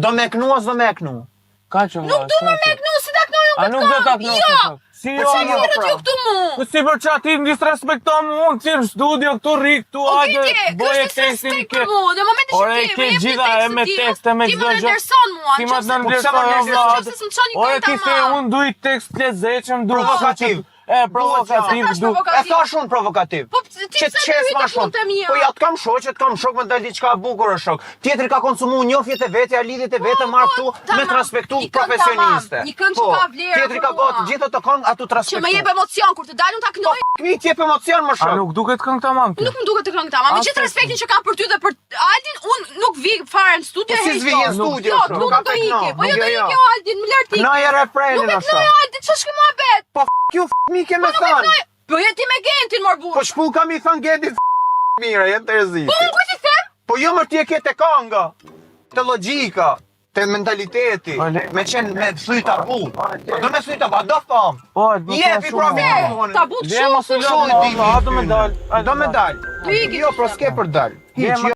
Do me knu as do me knu? Ka që Nuk du më me knu, si ta knoj unë A nuk do ta knosh? Jo! Si Po jo? si Se jo, mirët pra? ju këtu mu! Po si për që ati disrespekton mu, unë cirë studio këtu rik, këtu ajde, boje tekstin respekt ke... për mu, dhe momentin Ore, që ti ke me gjitha e me tekste, me ti çdo më gjë. nëndërson mua, Ti ma të pse ma nëndërson, nëndërson? Nëse s'më qoni Ore, këta ti se ma. unë duj tekst të lezeqëm, duj... Provokativ. Provokativ, Sa thash du... provokativ? E thash unë provokativ. Po ti Që pse të qes të ma hyjtë punë të shumë. mia? Po ja të kam shok me dal diçka e bukur është shok. Tjetri ka konsumu njofjet e vetja, lidhjet e vete marrë këtu me të respektu një këngë profesioniste. tamam, një këngë që ka vlerë Tjetri për ka mua. bërë gjithë të këngë atu të Që respektu. më jep emocion kur të dalun ta knoj. Mi t'jep emocion më A shok. nuk duket këngë tamam kjo? Nuk më duket të këngë tamam. Me gjithë respektin që kam për ty dhe për Aldin, unë nuk vi fare në studio Po si heq s'vi dot. në studio, Jo, shok, nuk ka do tek ikë. no, Po jo nuk do jo, ikë jo. Aldin, më lart ikë. Knaja Nuk refrenin e ashtu. knoj Aldin, ç'është ky muhabet? Po ju mi ke me thënë. Po je ti me Gentin mor burr. Po shpu kam i thënë Gedi mire, jenë të rëzit. Po unë kujt i them? Po jo më ti e ke te kënga, te logjika, te mentaliteti, Ale. me qenë me thuj tabu. Do me thuj tabu, do thom. Po, do të Jepi shumë. provokativon. Tabut Dhe mos e Shumë lë, i a do me dal. Do me dal. Do ikë. Jo, pro s'ke për dal. Dhe Hiq, më-